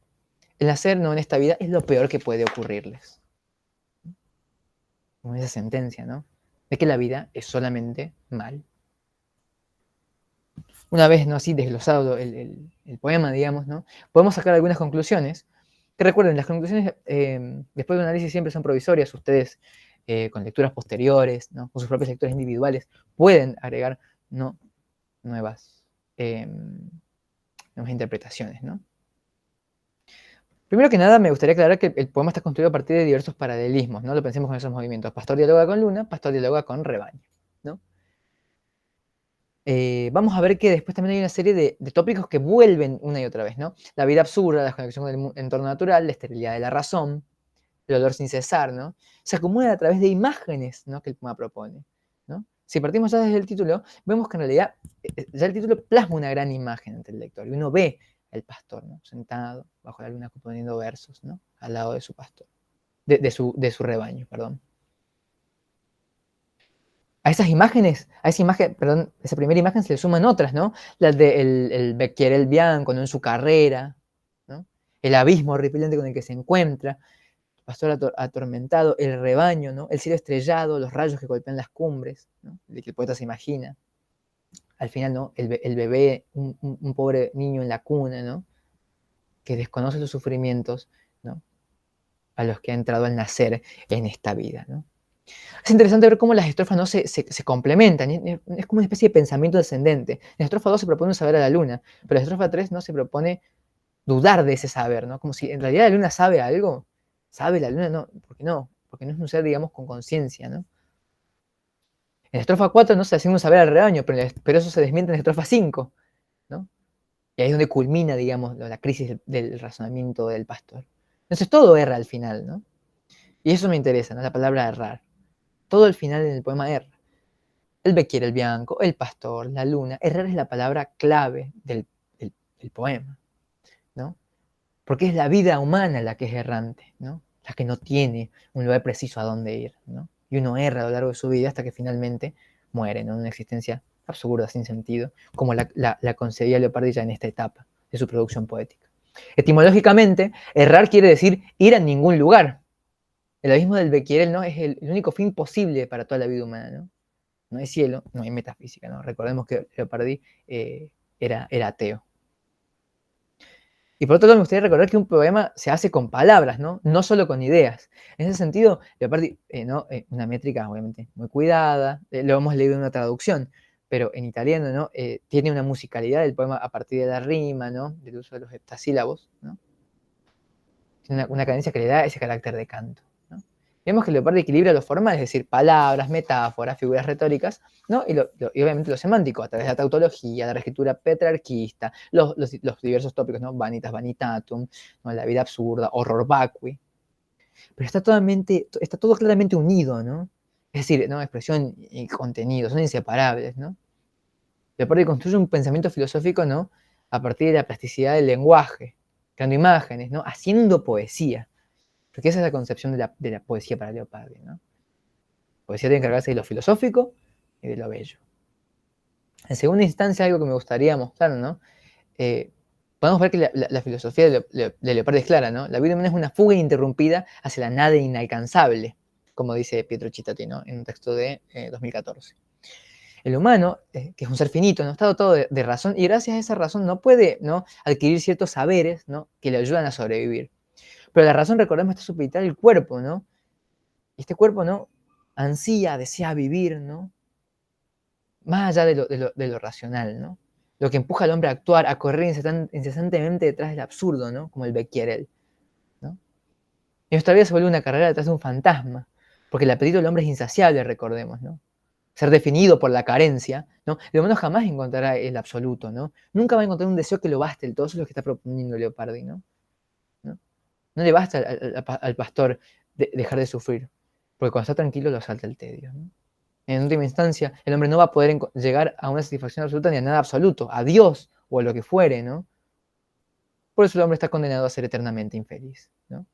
El nacer, ¿no? En esta vida es lo peor que puede ocurrirles. Como esa sentencia, ¿no? De que la vida es solamente mal. Una vez, ¿no? Así desglosado el poema, digamos, ¿no? Podemos sacar algunas conclusiones. Que recuerden, las conclusiones, después de un análisis siempre son provisorias. Ustedes, con lecturas posteriores, ¿no? Con sus propias lecturas individuales, pueden agregar, ¿no? nuevas interpretaciones, ¿no? Primero que nada, me gustaría aclarar que el poema está construido a partir de diversos paralelismos, ¿no? Lo pensemos con esos movimientos. Pastor dialoga con luna, pastor dialoga con rebaño, ¿no? Vamos a ver que después también hay una serie de tópicos que vuelven una y otra vez, ¿no? La vida absurda, la desconexión con el entorno natural, la esterilidad de la razón, el dolor sin cesar, ¿no? Se acumulan a través de imágenes, ¿no? Que el poema propone, ¿no? Si partimos ya desde el título, vemos que en realidad ya el título plasma una gran imagen ante el lector y uno ve al pastor, ¿no? Sentado bajo la luna componiendo versos, ¿no? Al lado de su pastor, de su rebaño, perdón. A esas imágenes, a esa imagen, perdón, esa primera imagen se le suman otras, ¿no? Las de el Becchiere Bianco, ¿no? En su carrera, ¿no? El abismo horripilante con el que se encuentra, el pastor atormentado, el rebaño, ¿no? El cielo estrellado, los rayos que golpean las cumbres, ¿no? De que el poeta se imagina. Al final, ¿no? El bebé, un pobre niño en la cuna, ¿no? Que desconoce los sufrimientos, ¿no? A los que ha entrado al nacer en esta vida, ¿no? Es interesante ver cómo las estrofas no se complementan, es como una especie de pensamiento descendente. En la estrofa 2 se propone un saber a la luna, pero en la estrofa 3 no se propone dudar de ese saber, ¿no? Como si en realidad la luna sabe algo. ¿Sabe la luna? No, ¿por qué no? Porque no es un ser, digamos, con conciencia, ¿no? En la estrofa 4 no se hace un saber al rebaño, pero eso se desmiente en la estrofa 5, ¿no? Y ahí es donde culmina, digamos, la crisis del razonamiento del pastor. Entonces todo erra al final, ¿no? Y eso me interesa, ¿no? La palabra errar. Todo el final en el poema erra. El Becchiere, el Bianco, el pastor, la luna. Errar es la palabra clave del poema, ¿no? Porque es la vida humana la que es errante, ¿no? La que no tiene un lugar preciso a dónde ir, ¿no? Y uno erra a lo largo de su vida hasta que finalmente muere, ¿no? Una existencia absurda, sin sentido, como la concebía Leopardi ya en esta etapa de su producción poética. Etimológicamente, errar quiere decir ir a ningún lugar. El abismo del Becquerel, ¿no?, es el único fin posible para toda la vida humana, ¿no? No hay cielo, no hay metafísica, ¿no? Recordemos que Leopardi era ateo. Y por otro lado, me gustaría recordar que un poema se hace con palabras, ¿no? No solo con ideas. En ese sentido, Leopardi, una métrica obviamente muy cuidada, lo hemos leído en una traducción, pero en italiano, ¿no?, tiene una musicalidad del poema a partir de la rima, ¿no?, del uso de los heptasílabos, ¿no? Tiene una cadencia que le da ese carácter de canto, ¿no? Vemos que Leopardi equilibra lo formal, es decir, palabras, metáforas, figuras retóricas, ¿no?, y obviamente lo semántico, a través de la tautología, la reescritura petrarquista, los diversos tópicos, ¿no?, vanitas vanitatum, ¿no?, la vida absurda, horror vacui. Pero está todo claramente unido, ¿no? Es decir, ¿no?, expresión y contenido son inseparables, ¿no? Leopardi construye un pensamiento filosófico, ¿no?, a partir de la plasticidad del lenguaje, creando imágenes, ¿no?, haciendo poesía. Porque esa es la concepción de la poesía para Leopardi, ¿no? Poesía tiene que encargarse de lo filosófico y de lo bello. En segunda instancia, algo que me gustaría mostrar, ¿no? Podemos ver que la filosofía de Leopardi es clara, ¿no? La vida humana es una fuga ininterrumpida hacia la nada inalcanzable, como dice Pietro Cittati, ¿no?, en un texto de 2014. El humano, que es un ser finito, ¿no?, está dotado de razón, y gracias a esa razón no puede, ¿no?, adquirir ciertos saberes, ¿no?, que le ayudan a sobrevivir. Pero la razón, recordemos, está supeditada al cuerpo, ¿no? Y este cuerpo, ¿no?, ansía, desea vivir, ¿no?, más allá de lo racional, ¿no? Lo que empuja al hombre a actuar, a correr incesantemente detrás del absurdo, ¿no?, como el Becquerel, ¿no? Y nuestra vida se vuelve una carrera detrás de un fantasma, porque el apetito del hombre es insaciable, recordemos, ¿no? Ser definido por la carencia, ¿no? El humano jamás encontrará el absoluto, ¿no? Nunca va a encontrar un deseo que lo baste, todo eso es lo que está proponiendo Leopardi, ¿no? No le basta al pastor dejar de sufrir, porque cuando está tranquilo lo asalta el tedio, ¿no? En última instancia, el hombre no va a poder llegar a una satisfacción absoluta ni a nada absoluto, a Dios o a lo que fuere, ¿no? Por eso el hombre está condenado a ser eternamente infeliz, ¿no?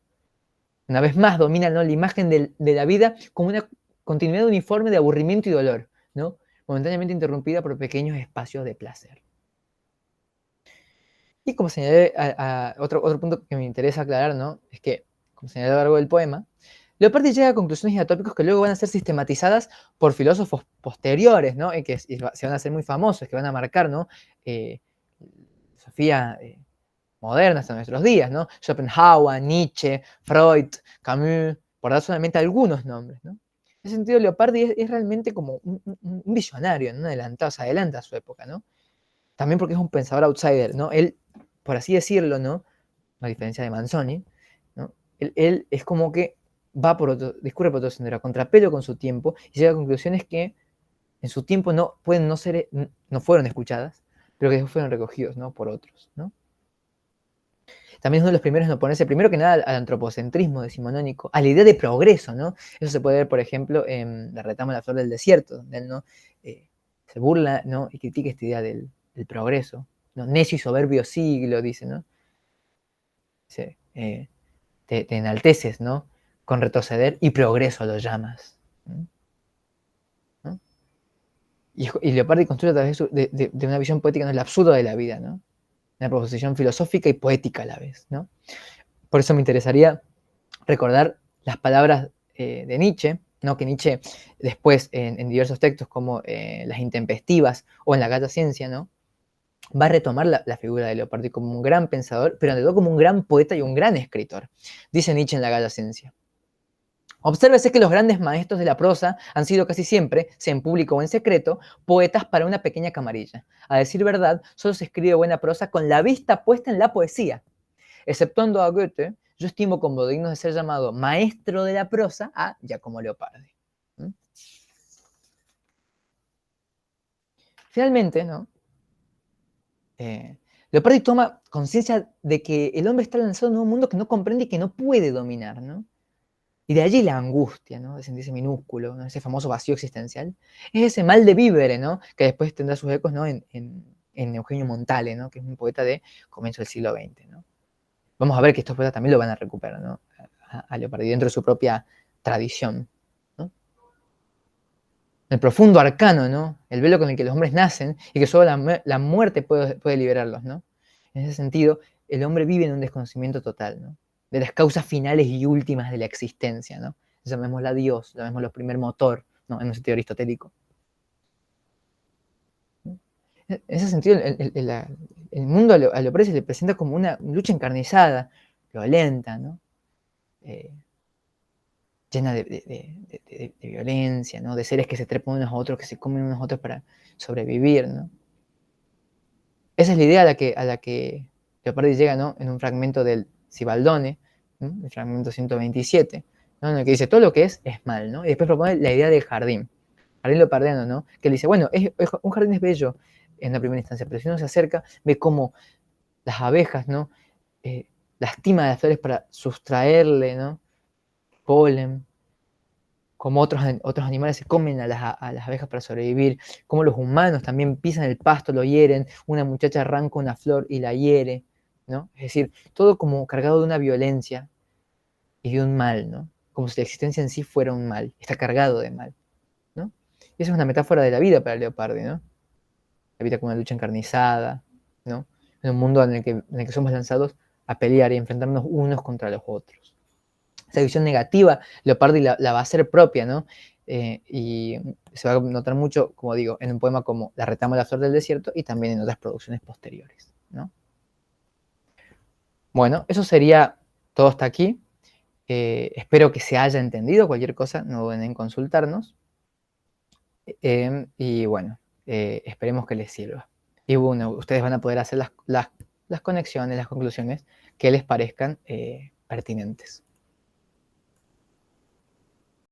Una vez más domina, ¿no?, la imagen de la vida como una continuidad uniforme de aburrimiento y dolor, ¿no?, momentáneamente interrumpida por pequeños espacios de placer. Y como señalé, otro punto que me interesa aclarar, ¿no?, es que, como señalé a lo largo del poema, Leopardi llega a conclusiones y a tópicos que luego van a ser sistematizadas por filósofos posteriores, ¿no?, y que se van a hacer muy famosos, que van a marcar, ¿no?, filosofía moderna hasta nuestros días, ¿no? Schopenhauer, Nietzsche, Freud, Camus, por dar solamente algunos nombres, ¿no? En ese sentido, Leopardi es realmente como un visionario, ¿no?, un adelantado, se adelanta a su época, ¿no? También porque es un pensador outsider, ¿no? Él, por así decirlo, ¿no?, a diferencia de Manzoni, ¿no?, él es como que discurre por otro sendero, a contrapelo con su tiempo, y llega a conclusiones que en su tiempo no fueron escuchadas, pero que después fueron recogidos, ¿no?, por otros, ¿no? También es uno de los primeros en oponerse, primero que nada, al antropocentrismo decimonónico, a la idea de progreso, ¿no? Eso se puede ver, por ejemplo, en La retama de la flor del desierto, donde él, ¿no?, se burla, ¿no?, y critica esta idea del progreso, ¿no? Necio y soberbio siglo, dice, ¿no? Dice, te enalteces, ¿no?, con retroceder, y progreso lo llamas, ¿no? Y Leopardi construye a través de una visión poética, ¿no?, el absurdo de la vida, ¿no?, una proposición filosófica y poética a la vez, ¿no? Por eso me interesaría recordar las palabras de Nietzsche, ¿no?, que Nietzsche después en diversos textos como Las intempestivas o en La Galla Ciencia, ¿no?, va a retomar la figura de Leopardi como un gran pensador, pero ante todo como un gran poeta y un gran escritor. Dice Nietzsche en La Galla Ciencia: obsérvese que los grandes maestros de la prosa han sido casi siempre, sea en público o en secreto, poetas para una pequeña camarilla. A decir verdad, solo se escribe buena prosa con la vista puesta en la poesía. Exceptuando a Goethe, yo estimo como digno de ser llamado maestro de la prosa a Giacomo Leopardi. Finalmente, ¿no?, Leopardi toma conciencia de que el hombre está lanzado en un mundo que no comprende y que no puede dominar, ¿no? Y de allí la angustia, ¿no?, de sentirse minúsculo, ¿no?, ese famoso vacío existencial. Es ese mal de vivere, ¿no?, que después tendrá sus ecos, ¿no?, en Eugenio Montale, ¿no?, que es un poeta de comienzo del siglo XX, ¿no? Vamos a ver que estos poetas también lo van a recuperar, ¿no?, a Leopardi dentro de su propia tradición, ¿no? el profundo arcano, ¿no? El velo con el que los hombres nacen y que solo la muerte puede liberarlos, ¿no? En ese sentido, el hombre vive en un desconocimiento total, ¿no? De las causas finales y últimas de la existencia, ¿no? Llamémosla Dios, llamémoslo primer motor, ¿no? En un sentido aristotélico. En ese sentido, el mundo a Leopardi se le presenta como una lucha encarnizada, violenta, ¿no? Llena de violencia, ¿no? De seres que se trepan unos a otros, que se comen unos a otros para sobrevivir, ¿no? Esa es la idea a la que Leopardi llega, ¿no? En un fragmento del Sibaldone, ¿no? El fragmento 127, ¿no? En el que dice, todo lo que es mal, ¿no? Y después propone la idea del jardín leopardiano, ¿no? Que él dice, bueno, un jardín es bello en la primera instancia, pero si uno se acerca, ve cómo las abejas, ¿no? Lastiman a las flores para sustraerle, ¿no? Polen, como otros animales se comen a las abejas para sobrevivir, como los humanos también pisan el pasto, lo hieren, una muchacha arranca una flor y la hiere, ¿no? Es decir, todo como cargado de una violencia y de un mal, ¿no? Como si la existencia en sí fuera un mal, está cargado de mal, ¿no? Y esa es una metáfora de la vida para Leopardi, ¿no? La vida como una lucha encarnizada, ¿no? En un mundo en el que somos lanzados a pelear y enfrentarnos unos contra los otros. Esa visión negativa, Leopardi la va a hacer propia, ¿no? Y se va a notar mucho, como digo, en un poema como La retama de la flor del desierto y también en otras producciones posteriores, ¿no? Bueno, eso sería todo hasta aquí. Espero que se haya entendido. Cualquier cosa, no duden en consultarnos. Y bueno, esperemos que les sirva. Y bueno, ustedes van a poder hacer las conexiones, las conclusiones que les parezcan pertinentes.